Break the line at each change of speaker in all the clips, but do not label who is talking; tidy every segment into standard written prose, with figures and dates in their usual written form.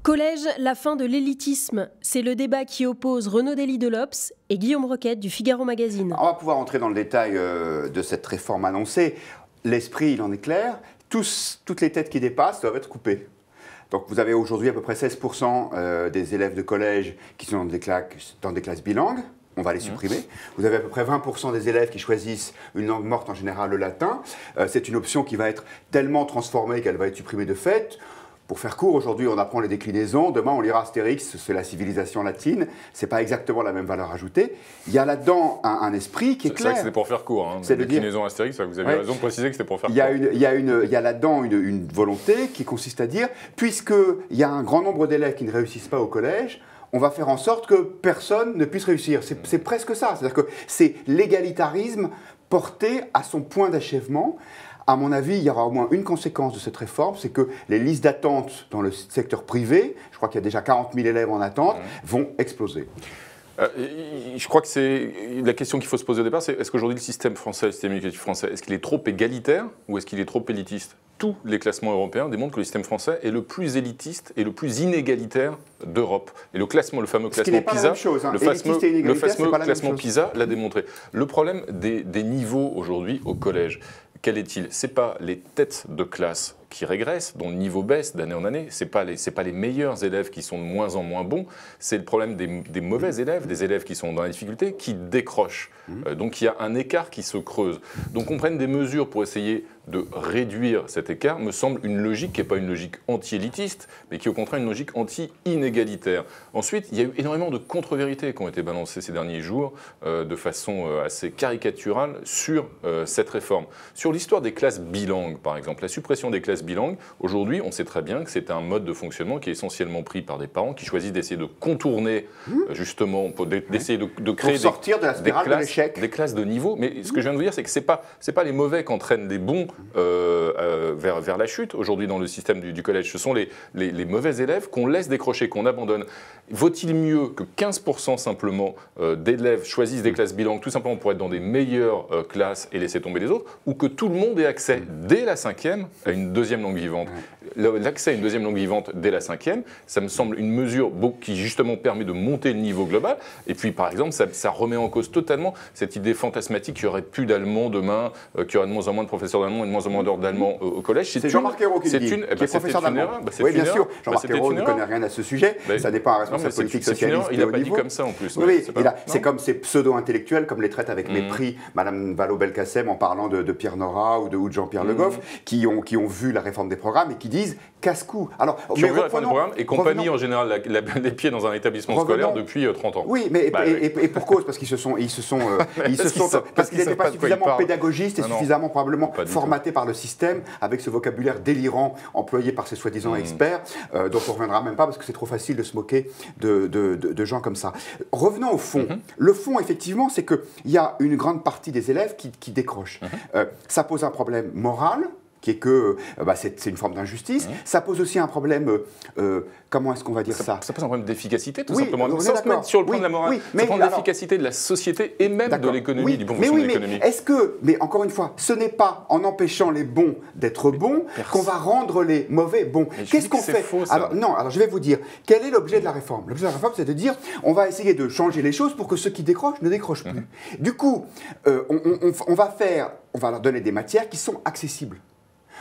Collège, la fin de l'élitisme. C'est le débat qui oppose Renaud Dely de l'Obs et Guillaume Roquette du Figaro Magazine.
On va pouvoir entrer dans le détail de cette réforme annoncée. L'esprit, il en est clair. Toutes les têtes qui dépassent doivent être coupées. Donc vous avez aujourd'hui à peu près 16% des élèves de collège qui sont dans des classes bilingues. On va les supprimer. Vous avez à peu près 20% des élèves qui choisissent une langue morte, en général le latin. C'est une option qui va être tellement transformée qu'elle va être supprimée de fait. Pour faire court, aujourd'hui, on apprend les déclinaisons. Demain, on lira Astérix, c'est la civilisation latine. C'est pas exactement la même valeur ajoutée. Il y a là-dedans un esprit qui est clair.
C'est vrai que c'était pour faire court. Hein. Déclinaison Astérix, vous avez raison de préciser que c'était pour faire court.
Il y a là-dedans une volonté qui consiste à dire, puisqu'il y a un grand nombre d'élèves qui ne réussissent pas au collège, on va faire en sorte que personne ne puisse réussir. C'est presque ça. C'est-à-dire que c'est l'égalitarisme porté à son point d'achèvement. À mon avis, il y aura au moins une conséquence de cette réforme, c'est que les listes d'attente dans le secteur privé, je crois qu'il y a déjà 40 000 élèves en attente, vont exploser.
Je crois que c'est la question qu'il faut se poser au départ, c'est est-ce qu'aujourd'hui le système français, le système éducatif français, est-ce qu'il est trop égalitaire ou est-ce qu'il est trop élitiste? Tous les classements européens démontrent que le système français est le plus élitiste et le plus inégalitaire d'Europe. Et le fameux classement PISA, le fameux classement PISA l'a démontré. Le problème des niveaux aujourd'hui au collège, quel est-il? Ce n'est pas les têtes de classe qui régressent, dont le niveau baisse d'année en année. Ce n'est pas les meilleurs élèves qui sont de moins en moins bons. C'est le problème des mauvais élèves, des élèves qui sont dans la difficulté, qui décrochent. Donc il y a un écart qui se creuse. Donc qu'on prenne des mesures pour essayer de réduire cet écart me semble une logique qui n'est pas une logique anti-élitiste, mais qui est au contraire une logique anti-inégalitaire. Ensuite, il y a eu énormément de contre-vérités qui ont été balancées ces derniers jours de façon assez caricaturale sur cette réforme. Sur l'histoire des classes bilingues, par exemple, la suppression des classes bilingues, aujourd'hui, on sait très bien que c'est un mode de fonctionnement qui est essentiellement pris par des parents qui choisissent d'essayer de contourner, justement, d'essayer de créer
pour sortir de la spirale de l'échec.
Des classes de niveau. Mais ce que je viens de vous dire, c'est que ce n'est pas les mauvais qui entraînent les bons vers la chute aujourd'hui dans le système du collège. Ce sont les mauvais élèves qu'on laisse décrocher, qu'on abandonne. Vaut-il mieux que 15% simplement d'élèves choisissent des classes bilingues tout simplement pour être dans des meilleures classes et laisser tomber les autres, ou que tout le monde ait accès dès la 5e à une deuxième langue vivante? L'accès à une deuxième langue vivante dès la 5e, ça me semble une mesure qui justement permet de monter le niveau global. Et puis par exemple, ça remet en cause totalement cette idée fantasmatique qu'il n'y aurait plus d'allemand demain, qu'il y aura de moins en moins de professeurs d'allemand et de moins en moins d'heures d'allemand au collège.
C'est Jean-Marc Ayrault qui le dit, qui est professeur d'allemand. Oui, bien sûr. Jean-Marc Ayrault ne connaît rien à ce sujet. Ça n'est pas un responsable politique socialiste.
Il n'a pas dit comme ça en plus.
Oui, c'est comme ces pseudo-intellectuels, comme les traite avec mépris Madame Vallaud-Belkacem en parlant de Pierre Nora ou de Jean-Pierre Le Goff, qui ont vu la réforme des programmes et qui disent casse-cou.
Alors, qui ont vu la réforme des programmes et qui n'ont pas mis en général les pieds dans un établissement scolaire depuis 30 ans.
Oui, mais et pour cause, parce qu'ils parce qu'ils n'étaient pas suffisamment pédagogistes et suffisamment probablement formatés par le système avec ce vocabulaire délirant employé par ces soi-disant experts, dont on ne reviendra même pas parce que c'est trop facile de se moquer de gens comme ça. Revenons au fond. Le fond, effectivement, c'est qu'il y a une grande partie des élèves qui décrochent. Ça pose un problème moral, qui est que c'est une forme d'injustice. Ça pose aussi un problème, comment est-ce qu'on va dire ça?
Ça pose un problème d'efficacité, tout simplement. Sans se mettre sur le plan de la morale, ça prend l'efficacité de la société et même de l'économie, du bon fonctionnement de l'économie.
Mais encore une fois, ce n'est pas en empêchant les bons d'être bons qu'on va rendre les mauvais bons. Qu'est-ce qu'on fait? Alors je vais vous dire, quel est l'objet de la réforme? L'objet de la réforme, c'est de dire, on va essayer de changer les choses pour que ceux qui décrochent ne décrochent plus. Du coup, on va leur donner des matières qui sont accessibles.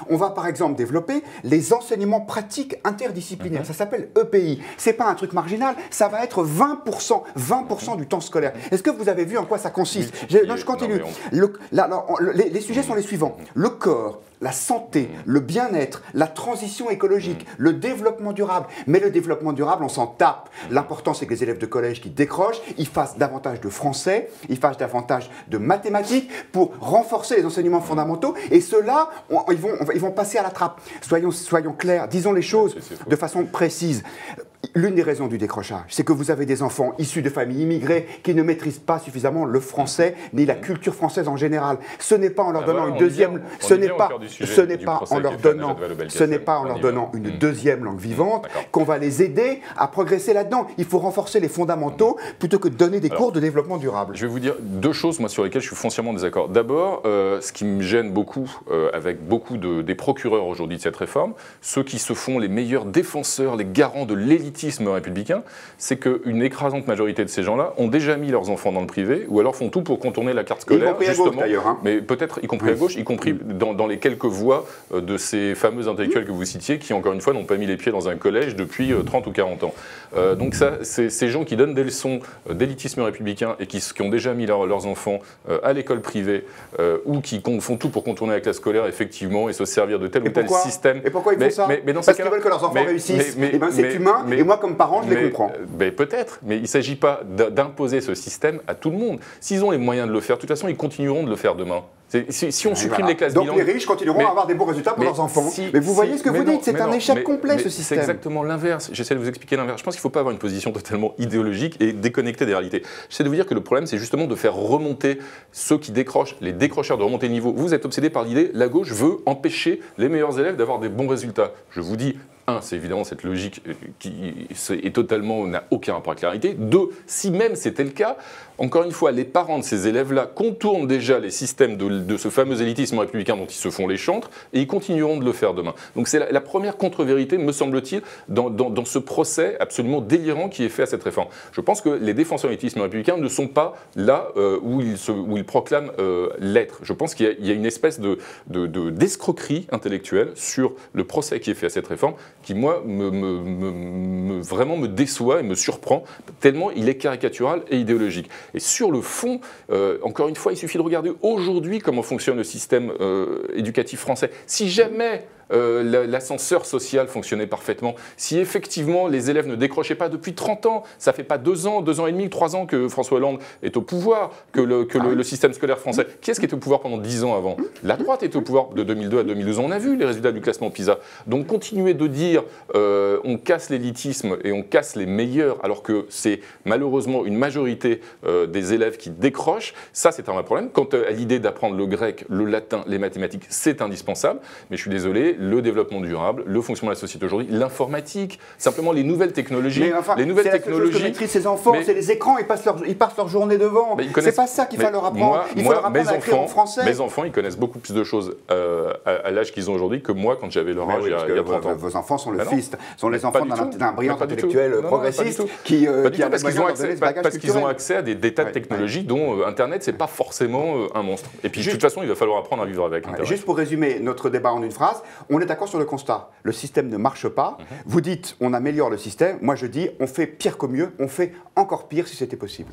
On va par exemple développer les enseignements pratiques interdisciplinaires. Ça s'appelle EPI. Ce n'est pas un truc marginal, ça va être 20% du temps scolaire. Est-ce que vous avez vu en quoi ça consiste? Je continue. Les sujets sont les suivants. Le corps, la santé, le bien-être, la transition écologique, le développement durable. Mais le développement durable, on s'en tape. L'important, c'est que les élèves de collège qui décrochent, ils fassent davantage de français, ils fassent davantage de mathématiques pour renforcer les enseignements fondamentaux. Et ceux-là, ils vont passer à la trappe. Soyons clairs, disons les choses de façon précise. L'une des raisons du décrochage, c'est que vous avez des enfants issus de familles immigrées qui ne maîtrisent pas suffisamment le français ni la culture française en général. Ce n'est pas en leur donnant une deuxième, ce n'est pas en leur donnant une deuxième langue vivante qu'on va les aider à progresser là-dedans. Il faut renforcer les fondamentaux plutôt que de donner des cours de développement durable.
Je vais vous dire deux choses moi sur lesquelles je suis foncièrement en désaccord. D'abord, ce qui me gêne beaucoup avec beaucoup des procureurs aujourd'hui de cette réforme, ceux qui se font les meilleurs défenseurs, les garants de l'élitisme républicain, c'est qu'une écrasante majorité de ces gens-là ont déjà mis leurs enfants dans le privé ou alors font tout pour contourner la carte scolaire.
Y compris
justement,
à gauche d'ailleurs. Hein.
Mais peut-être y compris à gauche, y compris dans les quelques voix de ces fameux intellectuels que vous citiez qui, encore une fois, n'ont pas mis les pieds dans un collège depuis 30 ou 40 ans. Donc ça, c'est ces gens qui donnent des leçons d'élitisme républicain et qui ont déjà mis leurs enfants à l'école privée ou qui font tout pour contourner la classe scolaire, effectivement, et se servir de tel ou tel système.
Et pourquoi ils font ça? Parce qu'ils veulent que leurs enfants réussissent. Et ben c'est humain, et moi, comme parent, je les comprends.
Peut-être, mais il ne s'agit pas d'imposer ce système à tout le monde. S'ils ont les moyens de le faire, de toute façon, ils continueront de le faire demain. Si on supprime les classes bilingues...
Donc les riches continueront à avoir des bons résultats pour leurs enfants. Mais vous voyez ce que vous dites, c'est un échec complet ce système.
C'est exactement l'inverse. J'essaie de vous expliquer l'inverse. Je pense qu'il ne faut pas avoir une position totalement idéologique et déconnectée des réalités. J'essaie de vous dire que le problème, c'est justement de faire remonter ceux qui décrochent, les décrocheurs, de remonter le niveau. Vous êtes obsédés par l'idée, la gauche veut empêcher les meilleurs élèves d'avoir des bons résultats. Je vous dis... Un, c'est évidemment cette logique qui est totalement, n'a aucun rapport avec la réalité. Deux, si même c'était le cas, encore une fois, les parents de ces élèves-là contournent déjà les systèmes de ce fameux élitisme républicain dont ils se font les chantres et ils continueront de le faire demain. Donc c'est la première contre-vérité, me semble-t-il, dans ce procès absolument délirant qui est fait à cette réforme. Je pense que les défenseurs de l'élitisme républicain ne sont pas là où ils proclament l'être. Je pense qu'il y a une espèce d'escroquerie intellectuelle sur le procès qui est fait à cette réforme qui, moi, vraiment me déçoit et me surprend, tellement il est caricatural et idéologique. Et sur le fond, encore une fois, il suffit de regarder aujourd'hui comment fonctionne le système éducatif français. Si jamais l'ascenseur social fonctionnait parfaitement, si effectivement les élèves ne décrochaient pas depuis 30 ans, ça fait pas 2 ans, 2 ans et demi, 3 ans que François Hollande est au pouvoir, que le système scolaire français. Qui est-ce qui était au pouvoir pendant 10 ans avant? La droite était au pouvoir de 2002 à 2012. On a vu les résultats du classement PISA. Donc continuer de dire on casse l'élitisme et on casse les meilleurs, alors que c'est malheureusement une majorité des élèves qui décrochent, ça c'est un vrai problème. Quant à l'idée d'apprendre le grec, le latin, les mathématiques, c'est indispensable, mais je suis désolé, le développement durable, le fonctionnement de la société aujourd'hui, l'informatique, simplement les nouvelles technologies.
Mais enfin,
les nouvelles technologies.
C'est la seule chose que maîtrisent ces enfants, c'est les écrans, ils passent leur journée devant. C'est pas ça qu'il faut leur apprendre. Il faut leur apprendre à écrire en français.
Mes enfants, ils connaissent beaucoup plus de choses à l'âge qu'ils ont aujourd'hui que moi quand j'avais leur âge il y a 30 ans.
Vos enfants sont sont les enfants d'un brillant intellectuel progressiste qui a
parce qu'ils ont accès à des tas de technologies dont Internet, c'est pas forcément un monstre. Et puis de toute façon, il va falloir apprendre à vivre avec Internet.
Juste pour résumer notre débat en une phrase, on est d'accord sur le constat. Le système ne marche pas. Vous dites on améliore le système. Moi je dis on fait pire que mieux. On fait encore pire si c'était possible.